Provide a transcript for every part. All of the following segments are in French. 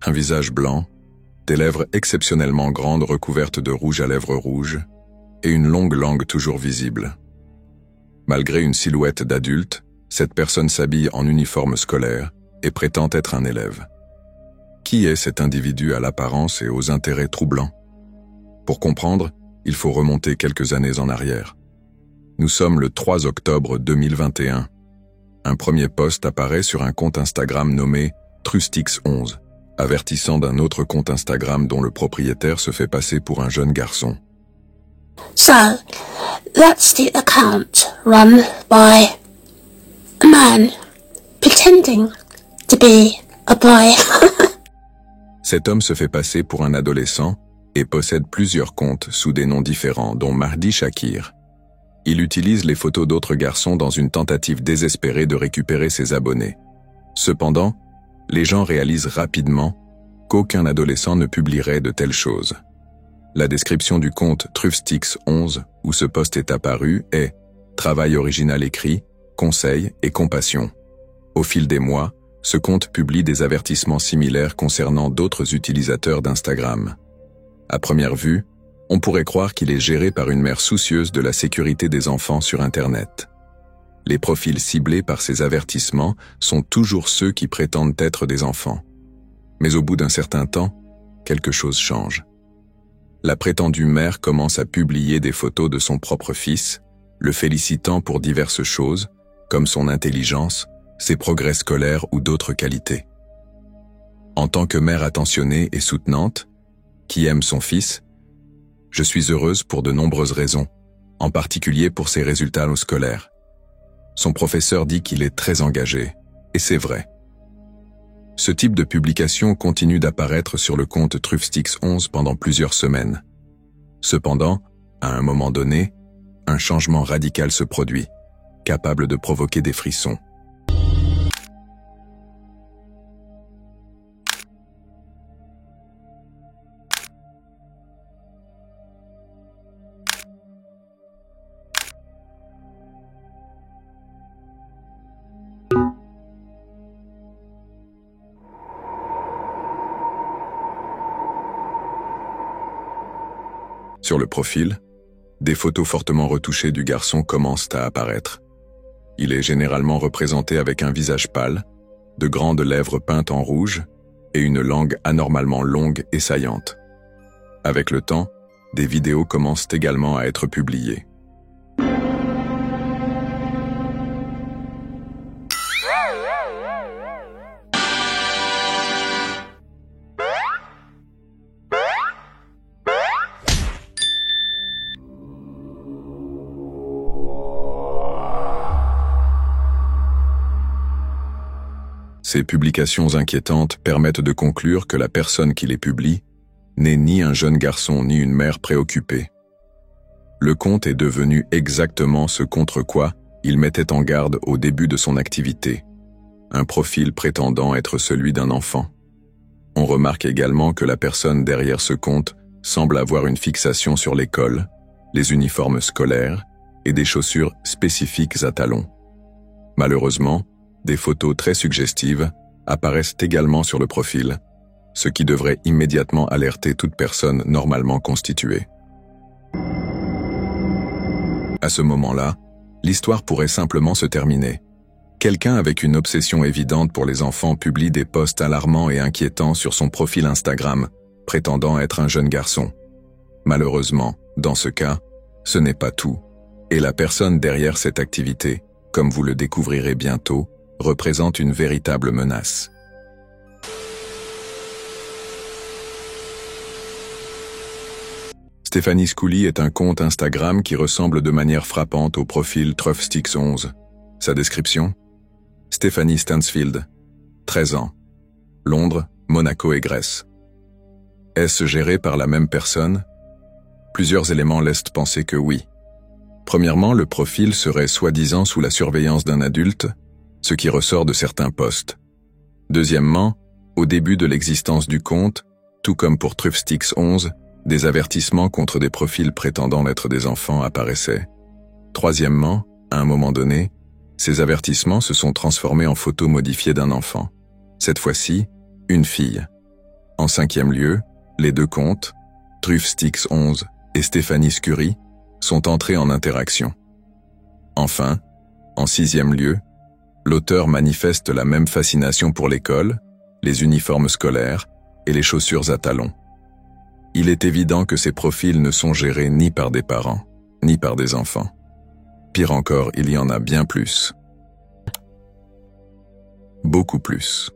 Un visage blanc, des lèvres exceptionnellement grandes recouvertes de rouge à lèvres rouges, et une longue langue toujours visible. Malgré une silhouette d'adulte, cette personne s'habille en uniforme scolaire et prétend être un élève. Qui est cet individu à l'apparence et aux intérêts troublants? Pour comprendre, il faut remonter quelques années en arrière. Nous sommes le 3 octobre 2021. Un premier post apparaît sur un compte Instagram nommé Trustix11, avertissant d'un autre compte Instagram dont le propriétaire se fait passer pour un jeune garçon. So, that's the account run by a man pretending to be a boy. Cet homme se fait passer pour un adolescent et possède plusieurs comptes sous des noms différents, dont Mahdi Shakir. Il utilise les photos d'autres garçons dans une tentative désespérée de récupérer ses abonnés. Cependant, les gens réalisent rapidement qu'aucun adolescent ne publierait de telles choses. La description du compte Trustix11, où ce post est apparu, est « Travail original écrit, conseil et compassion ». Au fil des mois, ce compte publie des avertissements similaires concernant d'autres utilisateurs d'Instagram. À première vue, on pourrait croire qu'il est géré par une mère soucieuse de la sécurité des enfants sur Internet. Les profils ciblés par ces avertissements sont toujours ceux qui prétendent être des enfants. Mais au bout d'un certain temps, quelque chose change. La prétendue mère commence à publier des photos de son propre fils, le félicitant pour diverses choses, comme son intelligence, ses progrès scolaires ou d'autres qualités. En tant que mère attentionnée et soutenante, qui aime son fils, je suis heureuse pour de nombreuses raisons, en particulier pour ses résultats scolaires. Son professeur dit qu'il est très engagé, et c'est vrai. Ce type de publication continue d'apparaître sur le compte Trustix11 pendant plusieurs semaines. Cependant, à un moment donné, un changement radical se produit, capable de provoquer des frissons. Sur le profil, des photos fortement retouchées du garçon commencent à apparaître. Il est généralement représenté avec un visage pâle, de grandes lèvres peintes en rouge et une langue anormalement longue et saillante. Avec le temps, des vidéos commencent également à être publiées. Ces publications inquiétantes permettent de conclure que la personne qui les publie n'est ni un jeune garçon ni une mère préoccupée. Le compte est devenu exactement ce contre quoi il mettait en garde au début de son activité, un profil prétendant être celui d'un enfant. On remarque également que la personne derrière ce compte semble avoir une fixation sur l'école, les uniformes scolaires et des chaussures spécifiques à talons. Malheureusement, des photos très suggestives apparaissent également sur le profil, ce qui devrait immédiatement alerter toute personne normalement constituée. À ce moment-là, l'histoire pourrait simplement se terminer. Quelqu'un avec une obsession évidente pour les enfants publie des posts alarmants et inquiétants sur son profil Instagram, prétendant être un jeune garçon. Malheureusement, dans ce cas, ce n'est pas tout, et la personne derrière cette activité, comme vous le découvrirez bientôt, représente une véritable menace. Stephanie Scully est un compte Instagram qui ressemble de manière frappante au profil Trustix11. Sa description? Stephanie Stansfield, 13 ans, Londres, Monaco et Grèce. Est-ce géré par la même personne? Plusieurs éléments laissent penser que oui. Premièrement, le profil serait soi-disant sous la surveillance d'un adulte, ce qui ressort de certains posts. Deuxièmement, au début de l'existence du compte, tout comme pour Trustix11, des avertissements contre des profils prétendant être des enfants apparaissaient. Troisièmement, à un moment donné, ces avertissements se sont transformés en photos modifiées d'un enfant. Cette fois-ci, une fille. En 5e lieu, les deux comptes, Truffstix11 et Stéphanie Scurry, sont entrés en interaction. Enfin, en 6e lieu, l'auteur manifeste la même fascination pour l'école, les uniformes scolaires et les chaussures à talons. Il est évident que ces profils ne sont gérés ni par des parents, ni par des enfants. Pire encore, il y en a bien plus. Beaucoup plus.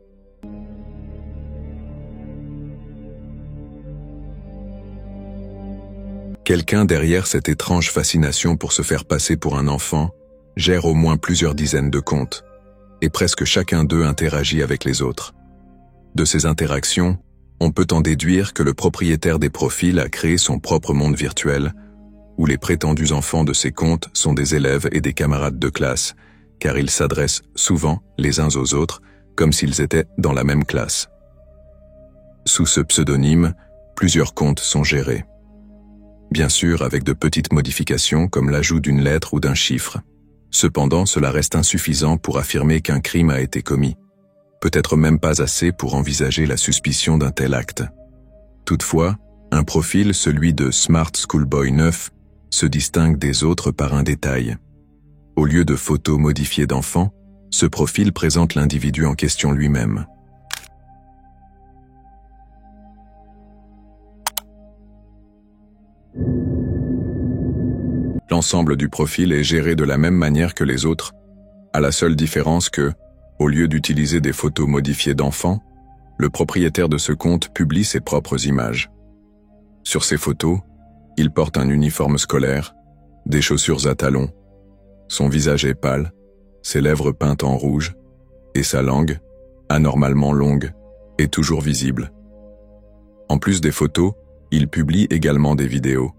Quelqu'un derrière cette étrange fascination pour se faire passer pour un enfant gère au moins plusieurs dizaines de comptes, et presque chacun d'eux interagit avec les autres. De ces interactions, on peut en déduire que le propriétaire des profils a créé son propre monde virtuel, où les prétendus enfants de ces comptes sont des élèves et des camarades de classe, car ils s'adressent souvent les uns aux autres, comme s'ils étaient dans la même classe. Sous ce pseudonyme, plusieurs comptes sont gérés. Bien sûr, avec de petites modifications comme l'ajout d'une lettre ou d'un chiffre. Cependant, cela reste insuffisant pour affirmer qu'un crime a été commis. Peut-être même pas assez pour envisager la suspicion d'un tel acte. Toutefois, un profil, celui de Smart Schoolboy 9, se distingue des autres par un détail. Au lieu de photos modifiées d'enfants, ce profil présente l'individu en question lui-même. L'ensemble du profil est géré de la même manière que les autres, à la seule différence que, au lieu d'utiliser des photos modifiées d'enfants, le propriétaire de ce compte publie ses propres images. Sur ces photos, il porte un uniforme scolaire, des chaussures à talons, son visage est pâle, ses lèvres peintes en rouge, et sa langue, anormalement longue, est toujours visible. En plus des photos, il publie également des vidéos.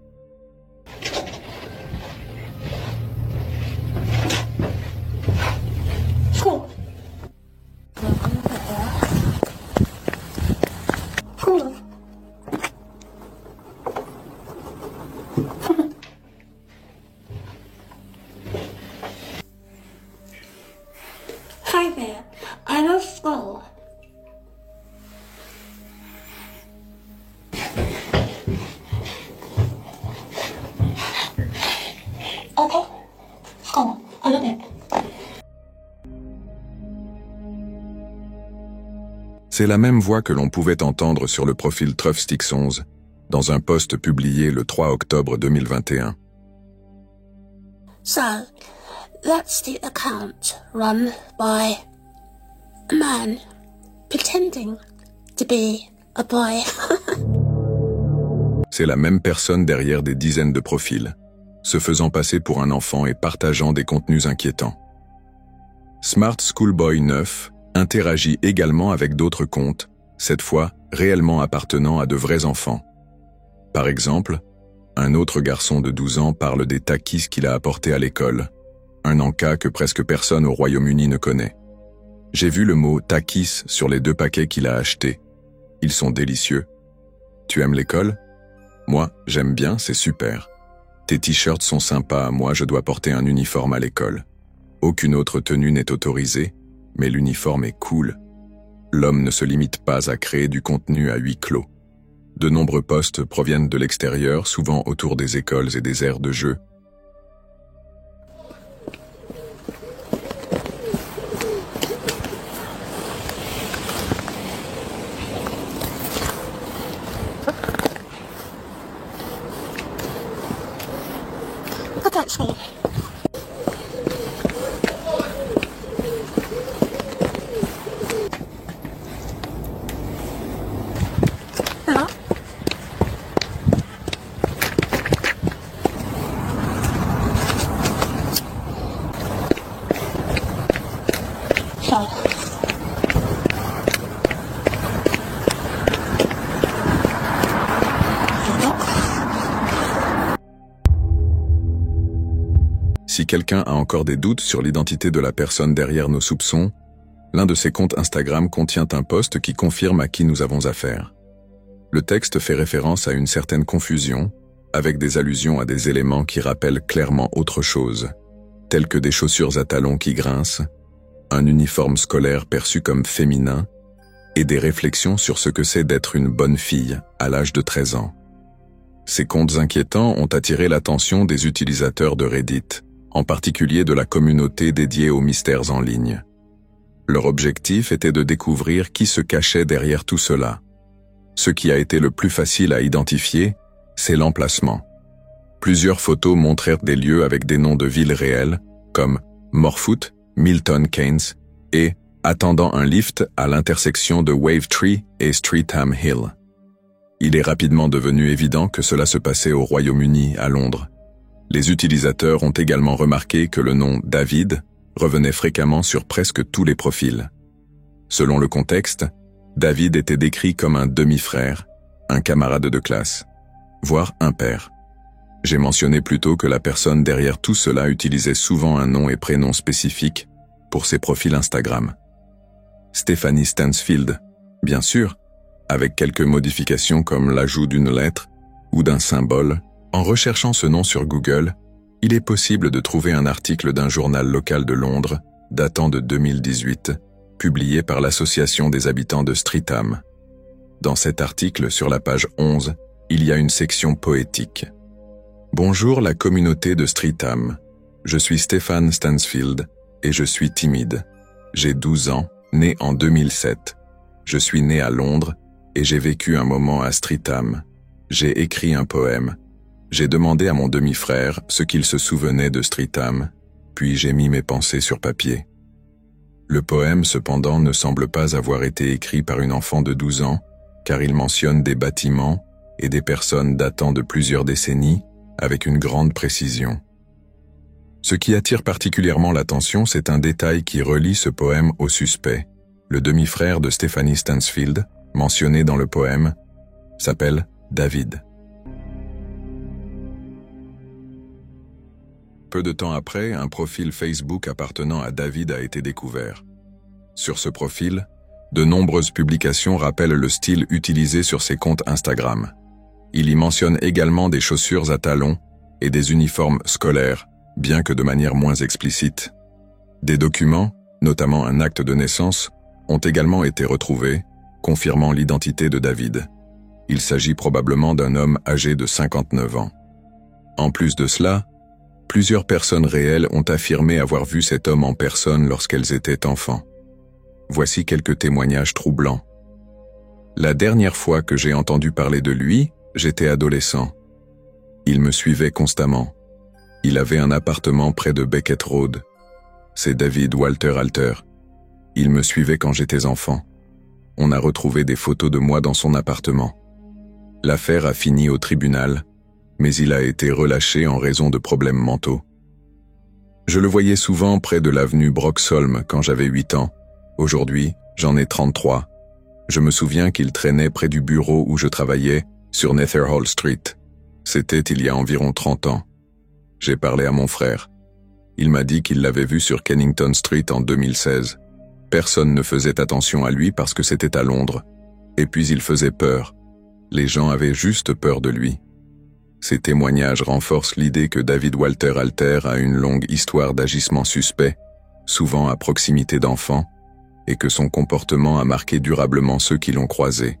Hi there, I love school. Okay, school, I love it. C'est la même voix que l'on pouvait entendre sur le profil Truffstix11, dans un post publié le 3 octobre 2021. So, that's the account run by a man pretending to be a boy. C'est la même personne derrière des dizaines de profils, se faisant passer pour un enfant et partageant des contenus inquiétants. Smart Schoolboy 9 interagit également avec d'autres comptes, cette fois réellement appartenant à de vrais enfants. Par exemple, un autre garçon de 12 ans parle des takis qu'il a apportés à l'école, un encas que presque personne au Royaume-Uni ne connaît. J'ai vu le mot takis sur les 2 paquets qu'il a achetés. Ils sont délicieux. Tu aimes l'école? Moi, j'aime bien, c'est super. Tes t-shirts sont sympas, moi je dois porter un uniforme à l'école. Aucune autre tenue n'est autorisée, mais l'uniforme est cool. L'homme ne se limite pas à créer du contenu à huis clos. De nombreux posts proviennent de l'extérieur, souvent autour des écoles et des aires de jeu. I don't see. Hello? So. Si quelqu'un a encore des doutes sur l'identité de la personne derrière nos soupçons, l'un de ses comptes Instagram contient un post qui confirme à qui nous avons affaire. Le texte fait référence à une certaine confusion, avec des allusions à des éléments qui rappellent clairement autre chose, tels que des chaussures à talons qui grincent, un uniforme scolaire perçu comme féminin, et des réflexions sur ce que c'est d'être une bonne fille à l'âge de 13 ans. Ces comptes inquiétants ont attiré l'attention des utilisateurs de Reddit, en particulier de la communauté dédiée aux mystères en ligne. Leur objectif était de découvrir qui se cachait derrière tout cela. Ce qui a été le plus facile à identifier, c'est l'emplacement. Plusieurs photos montrèrent des lieux avec des noms de villes réelles, comme Morphoot, Milton Keynes et attendant un lift à l'intersection de Wavertree et Streatham Hill. Il est rapidement devenu évident que cela se passait au Royaume-Uni, à Londres. Les utilisateurs ont également remarqué que le nom David revenait fréquemment sur presque tous les profils. Selon le contexte, David était décrit comme un demi-frère, un camarade de classe, voire un père. J'ai mentionné plus tôt que la personne derrière tout cela utilisait souvent un nom et prénom spécifiques pour ses profils Instagram. Stephanie Stansfield, bien sûr, avec quelques modifications comme l'ajout d'une lettre ou d'un symbole. En recherchant ce nom sur Google, il est possible de trouver un article d'un journal local de Londres, datant de 2018, publié par l'Association des habitants de Streatham. Dans cet article, sur la page 11, il y a une section poétique. Bonjour la communauté de Streatham. Je suis Stephan Stansfield et je suis timide. J'ai 12 ans, né en 2007. Je suis né à Londres et j'ai vécu un moment à Streatham. J'ai écrit un poème. J'ai demandé à mon demi-frère ce qu'il se souvenait de Streatham, puis j'ai mis mes pensées sur papier. Le poème, cependant, ne semble pas avoir été écrit par une enfant de 12 ans, car il mentionne des bâtiments et des personnes datant de plusieurs décennies, avec une grande précision. Ce qui attire particulièrement l'attention, c'est un détail qui relie ce poème au suspect. Le demi-frère de Stephanie Stansfield, mentionné dans le poème, s'appelle David. Peu de temps après, un profil Facebook appartenant à David a été découvert. Sur ce profil, de nombreuses publications rappellent le style utilisé sur ses comptes Instagram. Il y mentionne également des chaussures à talons et des uniformes scolaires, bien que de manière moins explicite. Des documents, notamment un acte de naissance, ont également été retrouvés, confirmant l'identité de David. Il s'agit probablement d'un homme âgé de 59 ans. En plus de cela, plusieurs personnes réelles ont affirmé avoir vu cet homme en personne lorsqu'elles étaient enfants. Voici quelques témoignages troublants. La dernière fois que j'ai entendu parler de lui, j'étais adolescent. Il me suivait constamment. Il avait un appartement près de Beckett Road. C'est David Walter Alter. Il me suivait quand j'étais enfant. On a retrouvé des photos de moi dans son appartement. L'affaire a fini au tribunal, mais il a été relâché en raison de problèmes mentaux. Je le voyais souvent près de l'avenue Broxholm quand j'avais 8 ans. Aujourd'hui, j'en ai 33. Je me souviens qu'il traînait près du bureau où je travaillais, sur Netherhall Street. C'était il y a environ 30 ans. J'ai parlé à mon frère. Il m'a dit qu'il l'avait vu sur Kennington Street en 2016. Personne ne faisait attention à lui parce que c'était à Londres. Et puis il faisait peur. Les gens avaient juste peur de lui. Ces témoignages renforcent l'idée que David Walter Alter a une longue histoire d'agissements suspects, souvent à proximité d'enfants, et que son comportement a marqué durablement ceux qui l'ont croisé.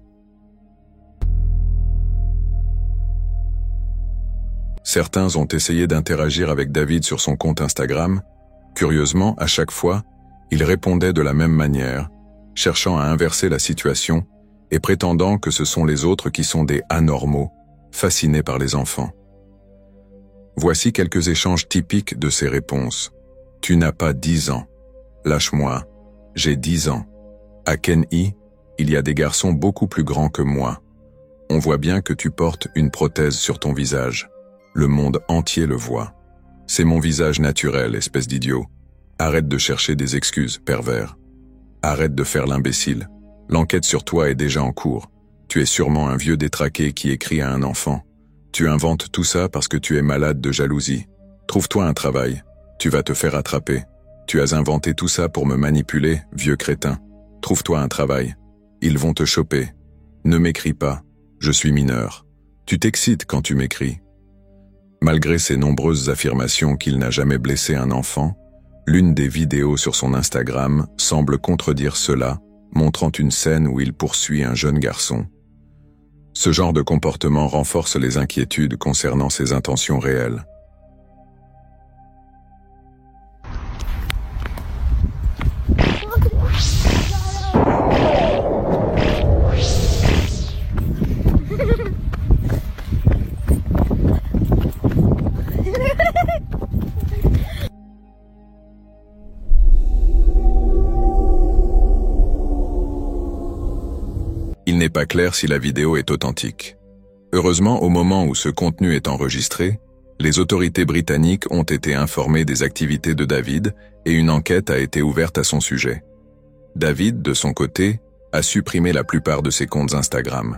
Certains ont essayé d'interagir avec David sur son compte Instagram. Curieusement, à chaque fois, il répondait de la même manière, cherchant à inverser la situation et prétendant que ce sont les autres qui sont des anormaux, fascinés par les enfants. Voici quelques échanges typiques de ces réponses. « Tu n'as pas 10 ans. Lâche-moi. J'ai 10 ans. À Kenny, il y a des garçons beaucoup plus grands que moi. On voit bien que tu portes une prothèse sur ton visage. Le monde entier le voit. C'est mon visage naturel, espèce d'idiot. Arrête de chercher des excuses, pervers. Arrête de faire l'imbécile. L'enquête sur toi est déjà en cours. Tu es sûrement un vieux détraqué qui écrit à un enfant. Tu inventes tout ça parce que tu es malade de jalousie. Trouve-toi un travail. Tu vas te faire attraper. Tu as inventé tout ça pour me manipuler, vieux crétin. Trouve-toi un travail. Ils vont te choper. Ne m'écris pas. Je suis mineur. Tu t'excites quand tu m'écris. Malgré ses nombreuses affirmations qu'il n'a jamais blessé un enfant, l'une des vidéos sur son Instagram semble contredire cela, montrant une scène où il poursuit un jeune garçon. Ce genre de comportement renforce les inquiétudes concernant ses intentions réelles. Il n'est pas clair si la vidéo est authentique. Heureusement, au moment où ce contenu est enregistré, les autorités britanniques ont été informées des activités de David et une enquête a été ouverte à son sujet. David, de son côté, a supprimé la plupart de ses comptes Instagram.